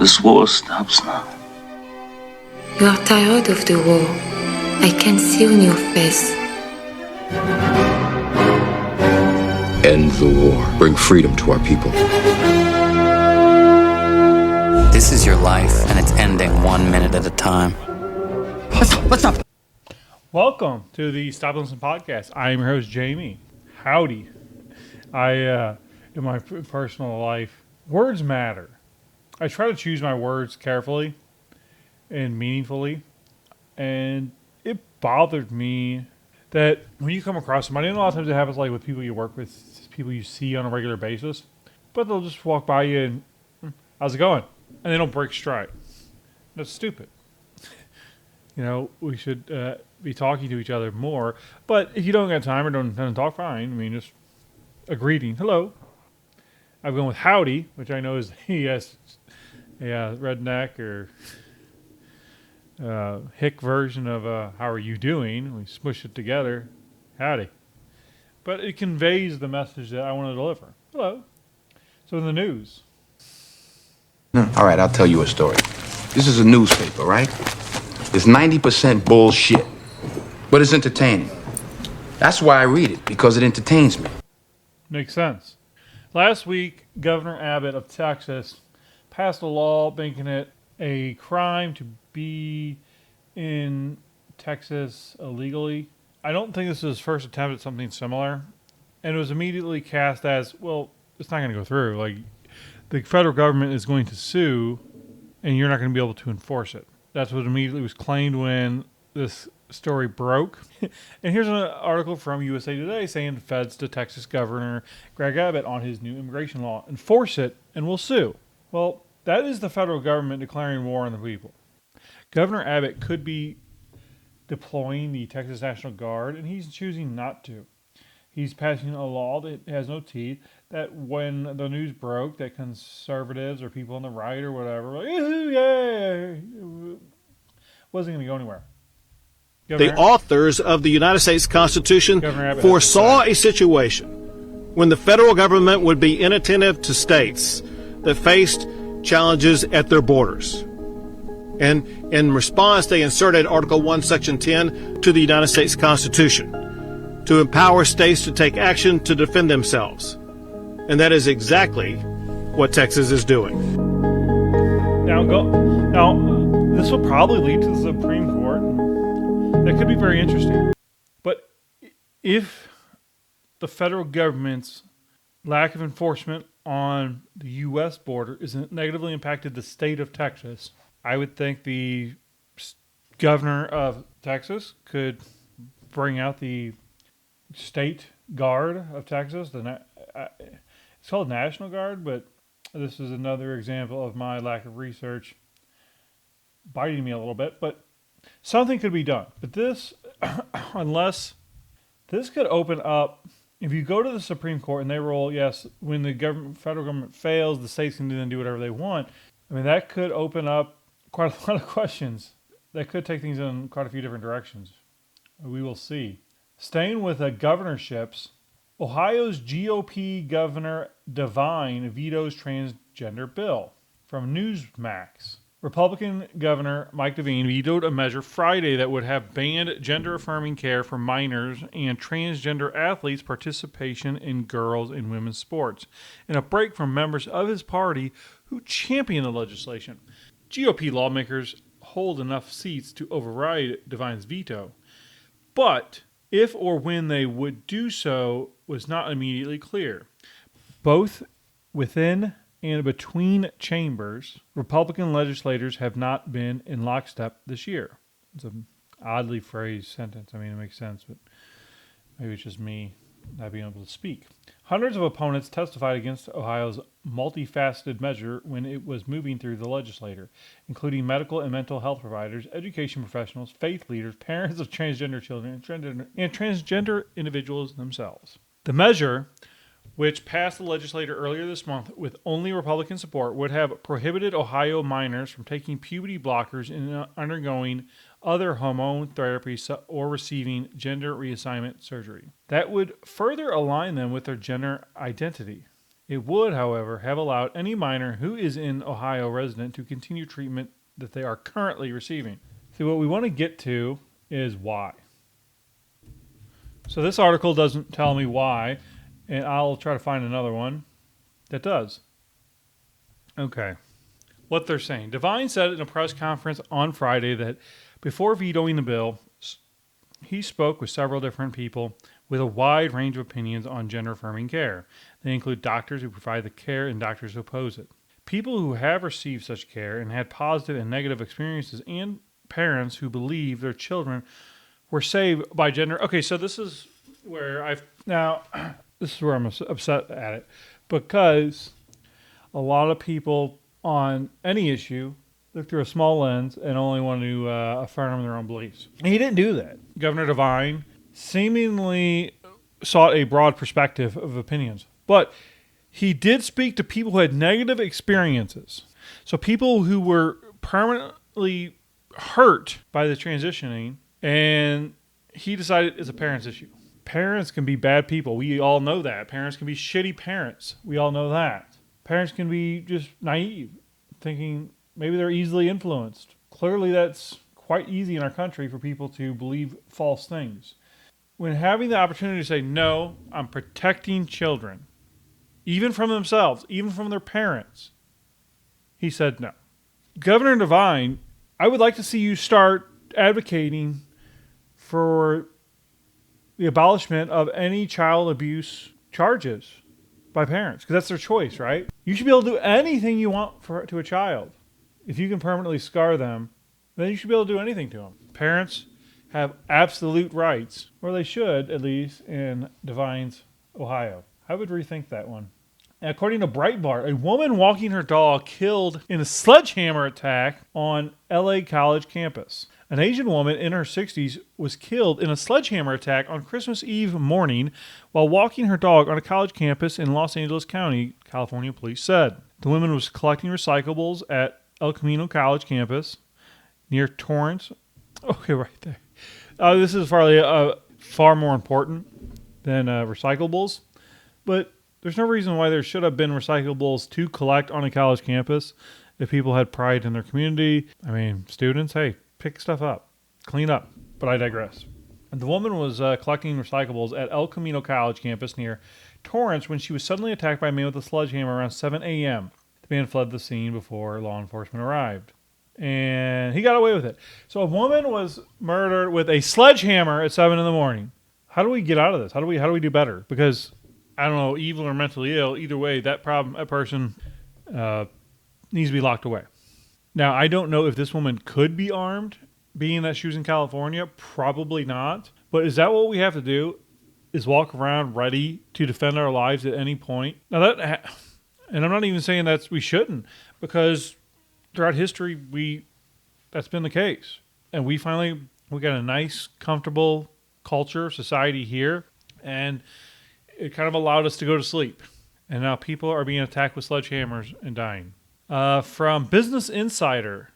This war stops now. You are tired of the war. I can see on your face. End the war. Bring freedom to our people. This is your life, and it's ending 1 minute at a time. What's up? Welcome to the Stop Listen podcast. I am your host, Jamie. Howdy. In my personal life, words matter. I try to choose my words carefully and meaningfully, and it bothered me that when you come across somebody, and a lot of times it happens like with people you work with, people you see on a regular basis, but they'll just walk by you and, how's it going? And they don't break stride. That's stupid. You know, we should be talking to each other more, but if you don't got time or don't talk, fine. I mean, just a greeting. Hello. I've gone with howdy, which I know is yes, redneck or hick version of how are you doing? We smush it together. Howdy. But it conveys the message that I want to deliver. Hello. So in the news. All right, I'll tell you a story. This is a newspaper, right? It's 90% bullshit, but it's entertaining. That's why I read it, because it entertains me. Makes sense. Last week, Governor Abbot of Texas passed a law making it a crime to be in Texas illegally. I don't think this is his first attempt at something similar. And it was immediately cast as, well, it's not going to go through. Like, the federal government is going to sue, and you're not going to be able to enforce it. That's what immediately was claimed when this story broke. And here's an article from USA Today saying feds to Texas Governor Greg Abbott on his new immigration law. Enforce it, and we'll sue. Well, that is the federal government declaring war on the people. Governor Abbott could be deploying the Texas National Guard, and he's choosing not to. He's passing a law that has no teeth, that when the news broke that conservatives or people on the right or whatever were like, yay, wasn't going to go anywhere. The authors of the United States Constitution foresaw a situation when the federal government would be inattentive to states that faced challenges at their borders. And in response, they inserted Article 1, Section 10 to the United States Constitution to empower states to take action to defend themselves. And that is exactly what Texas is doing. Now, this will probably lead to the Supreme Court. That could be very interesting. But if the federal government's lack of enforcement on the U.S. border is negatively impacted the state of Texas, I would think the governor of Texas could bring out the state guard of Texas. It's called National Guard, but this is another example of my lack of research biting me a little bit. But something could be done. But this, unless this could open up, if you go to the Supreme Court and they rule, yes, when the federal government fails, the states can then do whatever they want. I mean, that could open up quite a lot of questions. That could take things in quite a few different directions. We will see. Staying with the governorships, Ohio's GOP Governor DeVine vetoes transgender bill. From Newsmax. Republican Governor Mike DeVine vetoed a measure Friday that would have banned gender-affirming care for minors and transgender athletes' participation in girls' and women's sports, in a break from members of his party who championed the legislation. GOP lawmakers hold enough seats to override DeVine's veto, but if or when they would do so was not immediately clear. Both within and between chambers, Republican legislators have not been in lockstep this year. It's an oddly phrased sentence. I mean, it makes sense, but maybe it's just me not being able to speak. Hundreds of opponents testified against Ohio's multifaceted measure when it was moving through the legislature, including medical and mental health providers, education professionals, faith leaders, parents of transgender children, and transgender individuals themselves. The measure, which passed the legislature earlier this month with only Republican support, would have prohibited Ohio minors from taking puberty blockers and undergoing other hormone therapy or receiving gender reassignment surgery. That would further align them with their gender identity. It would, however, have allowed any minor who is an Ohio resident to continue treatment that they are currently receiving. See, what we want to get to is why. So this article doesn't tell me why, and I'll try to find another one that does. Okay. What they're saying. DeVine said in a press conference on Friday that before vetoing the bill, he spoke with several different people with a wide range of opinions on gender-affirming care. They include doctors who provide the care and doctors who oppose it. People who have received such care and had positive and negative experiences, and parents who believe their children were saved by gender. Okay, so this is where this is where I'm upset at it, because a lot of people on any issue look through a small lens and only want to affirm their own beliefs. And he didn't do that. Governor DeVine seemingly sought a broad perspective of opinions, but he did speak to people who had negative experiences. So people who were permanently hurt by the transitioning, and he decided it's a parent's issue. Parents can be bad people. We all know that. Parents can be shitty parents. We all know that. Parents can be just naive, thinking maybe they're easily influenced. Clearly that's quite easy in our country for people to believe false things. When having the opportunity to say, no, I'm protecting children, even from themselves, even from their parents, he said no. Governor DeVine, I would like to see you start advocating for the abolishment of any child abuse charges by parents, because that's their choice, right? You should be able to do anything you want to a child. If you can permanently scar them, then you should be able to do anything to them. Parents have absolute rights, or they should, at least, in DeVine's Ohio. I would rethink that one. According to Breitbart, a woman walking her dog killed in a sledgehammer attack on LA college campus. An Asian woman in her 60s was killed in a sledgehammer attack on Christmas Eve morning while walking her dog on a college campus in Los Angeles County, California police said. The woman was collecting recyclables at El Camino College campus near Torrance. Okay, right there. This is far more important than recyclables, but there's no reason why there should have been recyclables to collect on a college campus if people had pride in their community. I mean, students, hey, pick stuff up, clean up, but I digress. The woman was collecting recyclables at El Camino College campus near Torrance when she was suddenly attacked by a man with a sledgehammer around 7 a.m. The man fled the scene before law enforcement arrived, and he got away with it. So a woman was murdered with a sledgehammer at 7 in the morning. How do we get out of this? How do we do better? Because, I don't know, evil or mentally ill, either way, that person needs to be locked away. Now, I don't know if this woman could be armed, being that she was in California. Probably not. But is that what we have to do? Is walk around ready to defend our lives at any point? Now and I'm not even saying that we shouldn't, because throughout history, that's been the case. And we got a nice, comfortable culture, society here, and it kind of allowed us to go to sleep. And now people are being attacked with sledgehammers and dying. From Business Insider,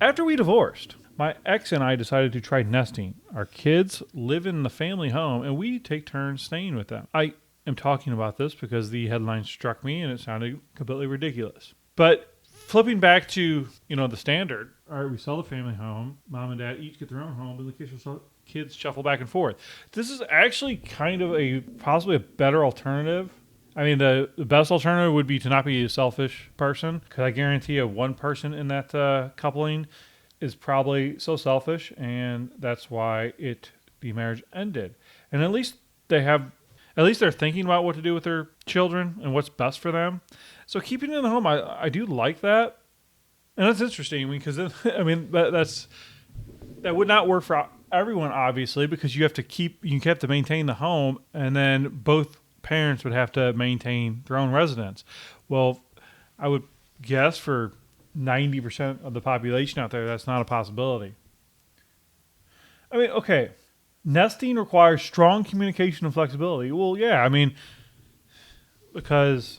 after we divorced, my ex and I decided to try nesting. Our kids live in the family home, and we take turns staying with them. I am talking about this because the headline struck me, and it sounded completely ridiculous. But flipping back to, the standard, all right, we sell the family home, mom and dad each get their own home, but the kids shuffle back and forth. This is actually kind of possibly a better alternative. I mean, the best alternative would be to not be a selfish person, because I guarantee you one person in that coupling is probably so selfish, and that's why the marriage ended. And at least they're thinking about what to do with their children and what's best for them. So keeping it in the home, I do like that, and that's interesting because that would not work for everyone, obviously, because you have to maintain the home, and then both parents would have to maintain their own residence. Well, I would guess for 90% of the population out there, that's not a possibility. I mean, okay, nesting requires strong communication and flexibility. Well, yeah, because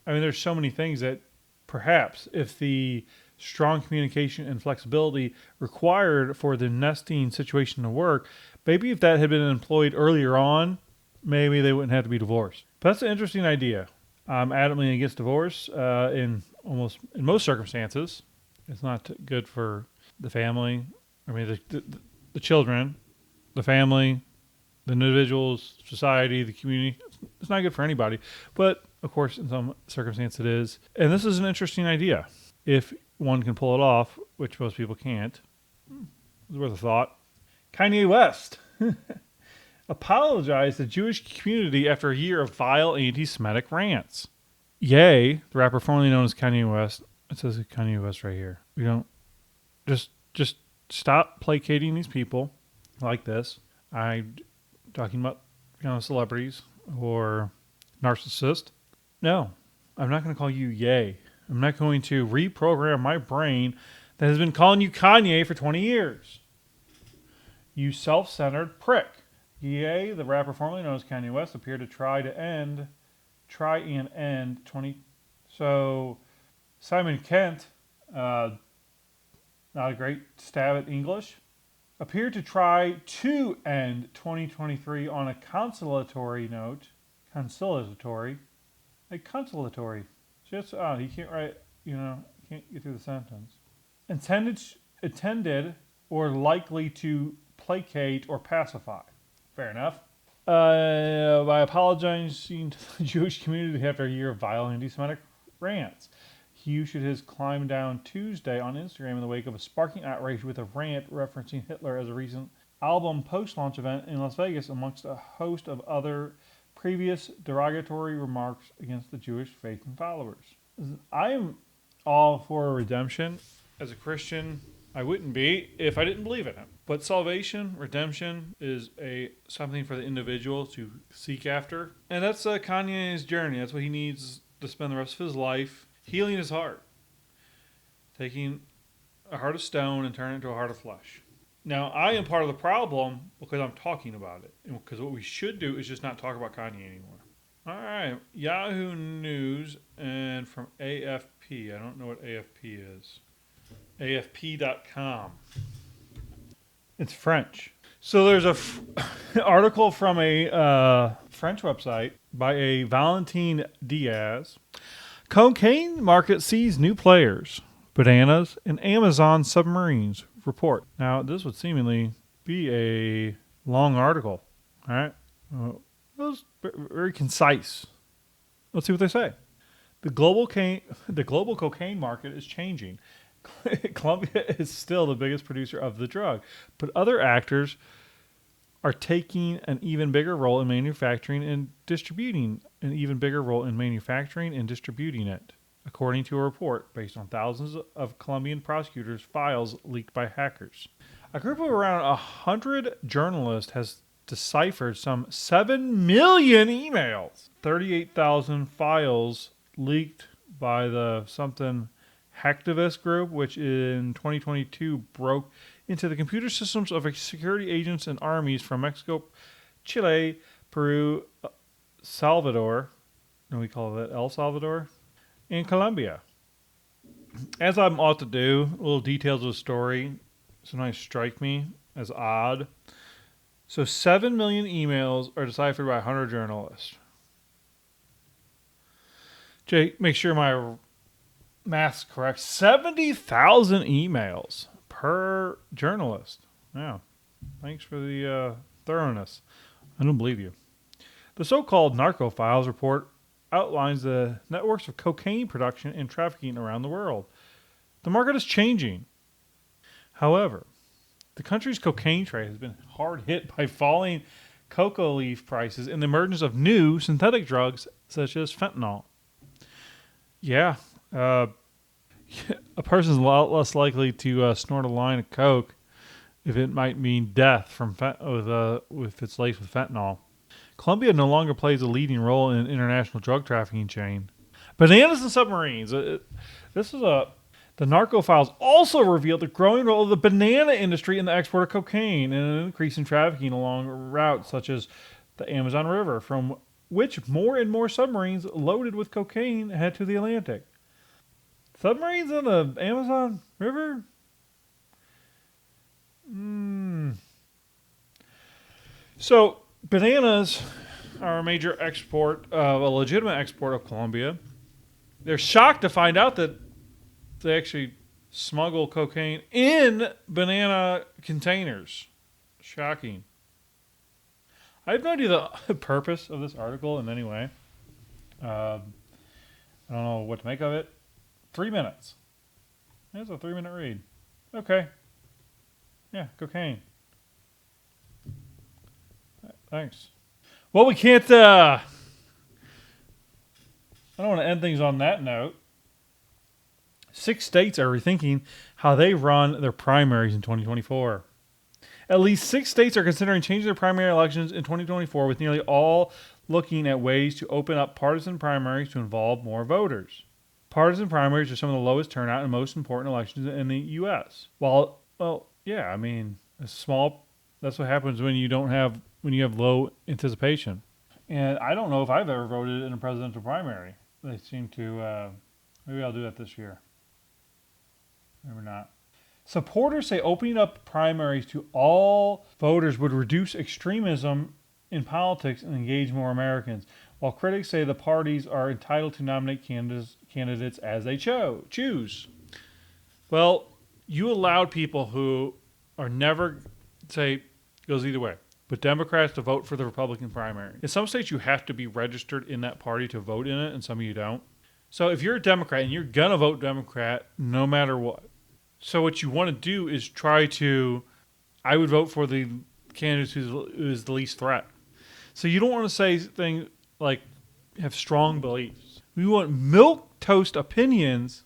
there's so many things that perhaps if the strong communication and flexibility required for the nesting situation to work, maybe if that had been employed earlier on, maybe they wouldn't have to be divorced. But that's an interesting idea. I'm adamantly against divorce in most circumstances. It's not good for the family. I mean, the children, the family, the individuals, society, the community. It's not good for anybody. But, of course, in some circumstances it is. And this is an interesting idea. If one can pull it off, which most people can't. It's worth a thought. Kanye West apologized to the Jewish community after a year of vile anti-Semitic rants. Ye, the rapper formerly known as Kanye West, it says Kanye West right here. We don't just stop placating these people like this. I'm talking about celebrities or narcissists. No, I'm not going to call you Ye. I'm not going to reprogram my brain that has been calling you Kanye for 20 years. You self-centered prick. Ye, the rapper formerly known as Kanye West, appeared to try and end 20. So Simon Kent, not a great stab at English, appeared to try to end 2023 on a consolatory note. Consolatory. Just, he can't write, can't get through the sentence. Intended or likely to placate or pacify. Fair enough. By apologizing to the Jewish community after a year of vile anti-Semitic rants. He issued his climb down Tuesday on Instagram in the wake of a sparking outrage with a rant referencing Hitler as a recent album post-launch event in Las Vegas, amongst a host of other previous derogatory remarks against the Jewish faith and followers. I am all for redemption. As a Christian, I wouldn't be if I didn't believe in it. But salvation, redemption, is something for the individual to seek after. And that's Kanye's journey. That's what he needs to spend the rest of his life, healing his heart. Taking a heart of stone and turning it into a heart of flesh. Now, I am part of the problem because I'm talking about it. Because what we should do is just not talk about Kanye anymore. All right. Yahoo News and from AFP. I don't know what AFP is. AFP.com. It's French. So there's an article from a French website by a Valentin Diaz. Cocaine market sees new players. Bananas and Amazon submarines report. Now, this would seemingly be a long article. All right. It was very concise. Let's see what they say. The global cocaine market is changing. Colombia is still the biggest producer of the drug, but other actors are taking an even bigger role in manufacturing and distributing it, according to a report based on thousands of Colombian prosecutors' files leaked by hackers. A group of around 100 journalists has deciphered some 7 million emails, 38,000 files leaked by the something hacktivist group, which in 2022 broke into the computer systems of security agents and armies from Mexico, Chile, Peru, Salvador, and we call it El Salvador, and Colombia. As I'm ought to do, little details of the story sometimes strike me as odd. So 7 million emails are deciphered by 100 journalists. Jake, make sure my math's correct. 70,000 emails per journalist. Yeah. Thanks for the thoroughness. I don't believe you. The so-called narco files report outlines the networks of cocaine production and trafficking around the world. The market is changing. However, the country's cocaine trade has been hard hit by falling coca leaf prices and the emergence of new synthetic drugs such as fentanyl. Yeah, a person's a lot less likely to snort a line of coke if it might mean death from if it's laced with fentanyl. Colombia no longer plays a leading role in an international drug trafficking chain. Bananas and submarines. The narco files also revealed the growing role of the banana industry in the export of cocaine and an increase in trafficking along routes such as the Amazon River, from which more and more submarines loaded with cocaine head to the Atlantic. Submarines in the Amazon River? So, bananas are a major export, a legitimate export of Colombia. They're shocked to find out that they actually smuggle cocaine in banana containers. Shocking. I have no idea the purpose of this article in any way. I don't know what to make of it. 3 minutes. That's a 3-minute read. Okay. Yeah, cocaine. Thanks. Well, we can't... I don't want to end things on that note. 6 states are rethinking how they run their primaries in 2024. At least 6 states are considering changing their primary elections in 2024, with nearly all looking at ways to open up partisan primaries to involve more voters. Partisan primaries are some of the lowest turnout and most important elections in the U.S. That's what happens when you have low anticipation. And I don't know if I've ever voted in a presidential primary. They seem to, maybe I'll do that this year. Maybe not. Supporters say opening up primaries to all voters would reduce extremism in politics and engage more Americans, while critics say the parties are entitled to nominate candidates as they choose. Well, you allowed people who are never, say, goes either way, but Democrats to vote for the Republican primary. In some states, you have to be registered in that party to vote in it, and some of you don't. So if you're a Democrat and you're going to vote Democrat no matter what, so what you want to do is I would vote for the candidate who is the least threat. So you don't want to say things like have strong beliefs. We want milquetoast opinions,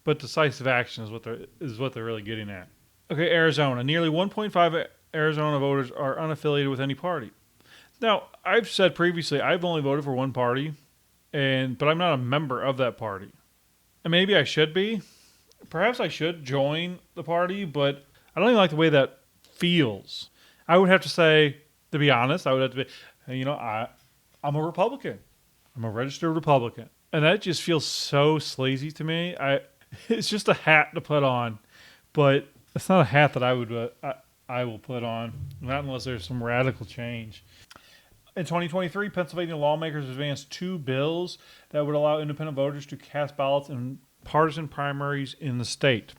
but decisive action is what they're really getting at. Okay, Arizona. Nearly 1.5 Arizona voters are unaffiliated with any party. Now, I've said previously I've only voted for one party, but I'm not a member of that party. And maybe I should be. Perhaps I should join the party, but I don't even like the way that feels. I would have to say, to be honest, I'm a Republican. I'm a registered Republican. And that just feels so sleazy to me. It's just a hat to put on, but it's not a hat that I will put on, not unless there's some radical change. In 2023, Pennsylvania lawmakers advanced 2 bills that would allow independent voters to cast ballots in partisan primaries in the state,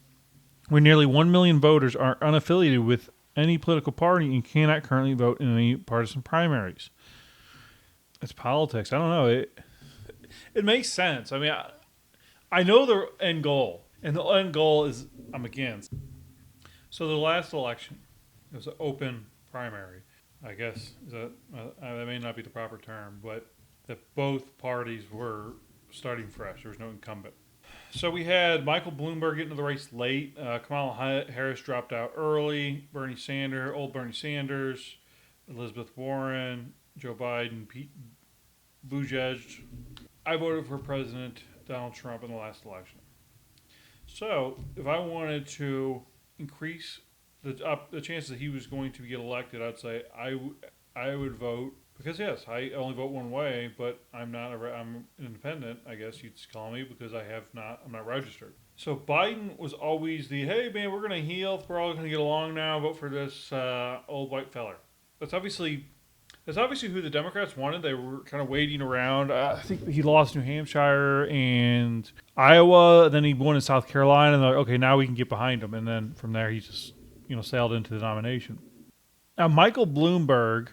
where nearly 1 million voters are unaffiliated with any political party and cannot currently vote in any partisan primaries. It's politics. I don't know. It makes sense. I mean, I know the end goal, and the end goal is I'm against. So the last election, it was an open primary, I guess. That may not be the proper term, but that both parties were starting fresh. There was no incumbent. So we had Michael Bloomberg get into the race late. Kamala Harris dropped out early. Old Bernie Sanders, Elizabeth Warren, Joe Biden, Pete Buttigieg. I voted for President Donald Trump in the last election. So if I wanted to increase the chances that he was going to get elected, I'd say I would vote. Because yes, I only vote one way, but I'm independent, I guess you'd call me, because I'm not registered. So Biden was always hey man, we're gonna heal, we're all gonna get along now, vote for this old white feller. That's obviously who the Democrats wanted. They were kind of waiting around. I think he lost New Hampshire and Iowa, then he won in South Carolina, and they're like, okay, now we can get behind him. And then from there, he just sailed into the nomination. Now Michael Bloomberg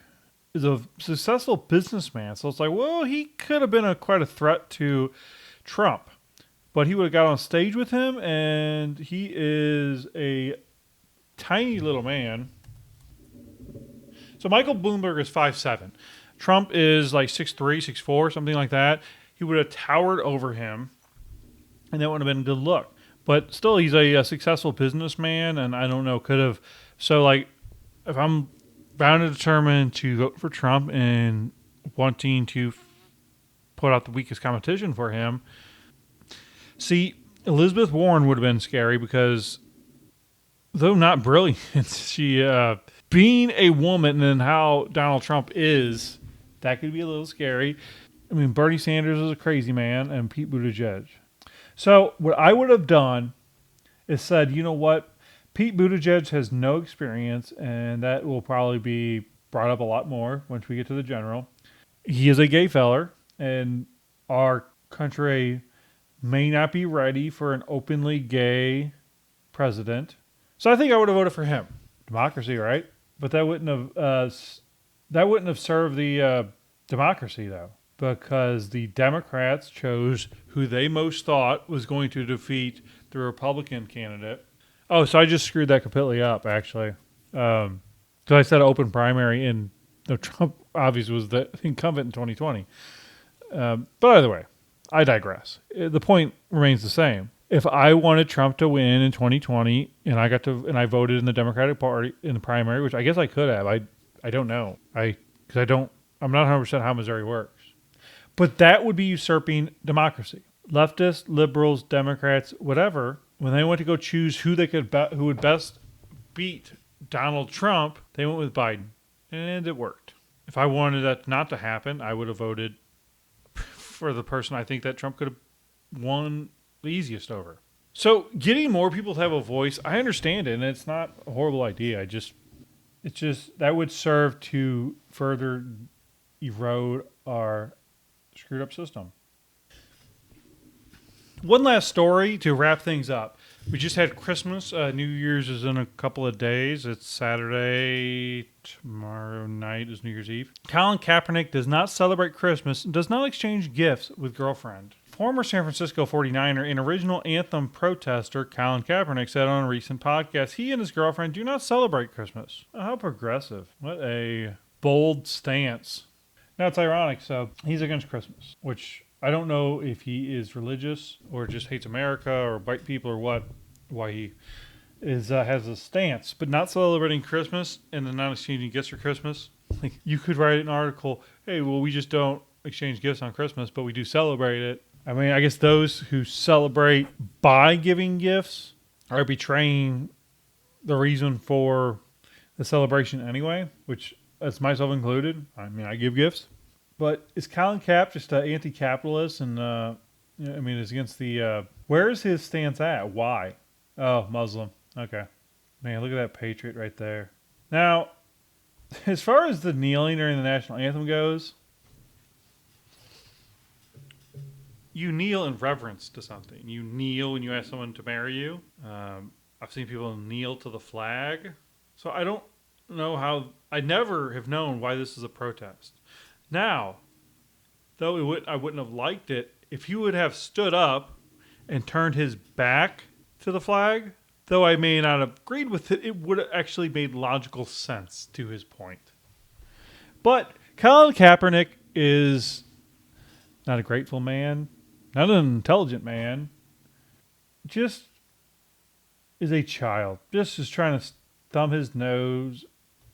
is a successful businessman, so it's like, well, he could have been quite a threat to Trump, but he would have got on stage with him, and he is a tiny little man. So Michael Bloomberg is 5'7". Trump is like 6'3", 6'4", something like that. He would have towered over him, and that would have been a good look. But still, he's a successful businessman, and I don't know, could have. So, like, if I'm bound and determined to vote for Trump and wanting to put out the weakest competition for him, see, Elizabeth Warren would have been scary because, though not brilliant, she, being a woman and how Donald Trump is, that could be a little scary. I mean, Bernie Sanders is a crazy man, and Pete Buttigieg. So what I would have done is said, you know what? Pete Buttigieg has no experience, and that will probably be brought up a lot more once we get to the general. he is a gay feller, and our country may not be ready for an openly gay president. So I think I would have voted for him. Democracy, right? But that wouldn't have served the democracy, though, because the Democrats chose who they most thought was going to defeat the Republican candidate. Oh, so I just screwed that completely up, actually. So I said open primary, and Trump obviously was the incumbent in 2020. But either way, I digress. The point remains the same. If I wanted Trump to win in 2020, and I voted in the Democratic Party in the primary, which I guess I could have. I don't know. I'm not 100% how Missouri works. But that would be usurping democracy. Leftists, liberals, Democrats, whatever, when they went to go choose who would best beat Donald Trump, they went with Biden, and it worked. If I wanted that not to happen, I would have voted for the person I think that Trump could have won the easiest over. So getting more people to have a voice, I understand it, and it's not a horrible idea. It's just that would serve to further erode our screwed up system. One last story to wrap things up. We just had Christmas. New Year's is in a couple of days. It's Saturday. Tomorrow night is New Year's Eve. Colin Kaepernick does not celebrate Christmas and does not exchange gifts with girlfriend. Former San Francisco 49er and original anthem protester Colin Kaepernick said on a recent podcast he and his girlfriend do not celebrate Christmas. Oh, how progressive. What a bold stance. Now it's ironic. So he's against Christmas, which I don't know if he is religious or just hates America or white people or what, why he has a stance, but not celebrating Christmas and then not exchanging gifts for Christmas. Like, you could write an article, hey, well, we just don't exchange gifts on Christmas, but we do celebrate it. I mean, I guess those who celebrate by giving gifts are betraying the reason for the celebration anyway, which that's myself included. I mean, I give gifts. But is Colin Kaepernick just anti-capitalist and, is against the... where is his stance at? Why? Oh, Muslim. Okay. Man, look at that patriot right there. Now, as far as the kneeling during the national anthem goes, you kneel in reverence to something. You kneel when you ask someone to marry you. I've seen people kneel to the flag. So I don't know how... I never have known why this is a protest. Now, though I wouldn't have liked it if he would have stood up and turned his back to the flag. Though I may not have agreed with it, it would have actually made logical sense to his point. But Colin Kaepernick is not a grateful man, not an intelligent man, just is a child. Just is trying to thumb his nose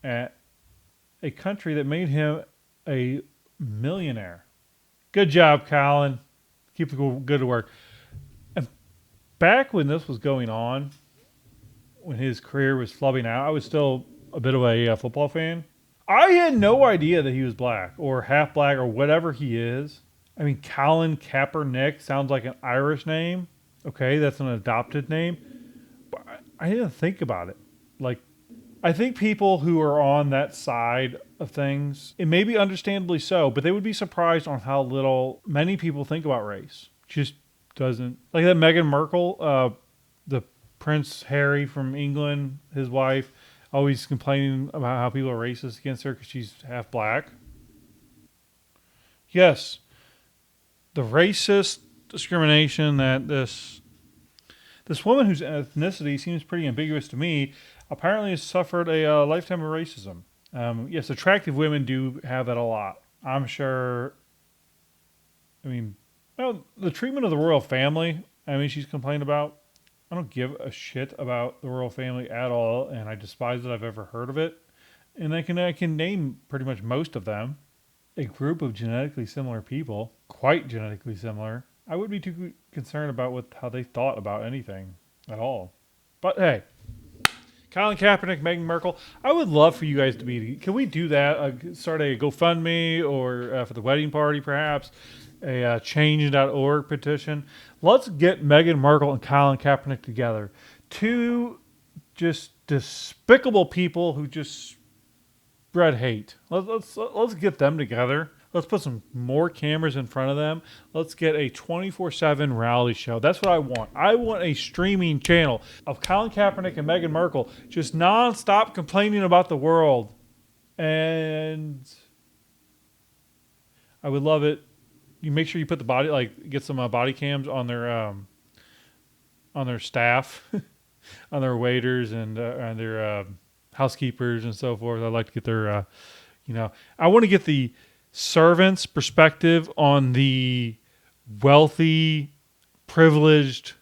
at a country that made him a millionaire. Good job, Colin. Keep it good work. And back when this was going on, when his career was flubbing out, I was still a bit of a football fan. I had no idea that he was black or half black or whatever he is. I mean, Colin Kaepernick sounds like an Irish name. Okay, that's an adopted name. But I didn't think about it. Like, I think people who are on that side of things, it may be understandably so, but they would be surprised on how little many people think about race. Just doesn't. Like that Meghan Markle, the Prince Harry from England, his wife, always complaining about how people are racist against her because she's half black. Yes, the racist discrimination that this woman whose ethnicity seems pretty ambiguous to me apparently has suffered a lifetime of racism. Yes, attractive women do have that a lot. I'm sure. I mean, well, the treatment of the royal family, she's complained about. I don't give a shit about the royal family at all, and I despise that I've ever heard of it. And I can name pretty much most of them. A group of genetically similar people, quite genetically similar. I wouldn't be too concerned about how they thought about anything at all. But hey, Colin Kaepernick, Meghan Markle. I would love for you guys to be. Can we do that? Start a GoFundMe or for the wedding party, perhaps a change.org petition. Let's get Meghan Markle and Colin Kaepernick together. Two just despicable people who just spread hate. Let's get them together. Let's put some more cameras in front of them. Let's get a 24/7 reality show. That's what I want. I want a streaming channel of Colin Kaepernick and Meghan Markle just nonstop complaining about the world. And I would love it. You make sure you put get some body cams on their staff, on their waiters and their housekeepers and so forth. I'd like to get their, I want to get the servant's perspective on the wealthy, privileged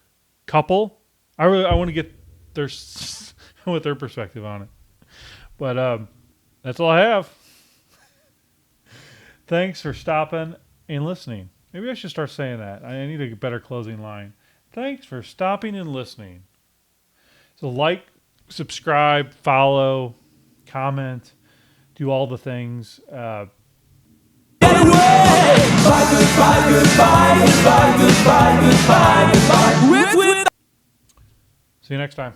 couple. I want to get their perspective on it. But that's all I have. Thanks for stopping and listening. Maybe I should start saying that. I need a better closing line. Thanks for stopping and listening. So like, subscribe, follow, comment, do all the things. See you next time.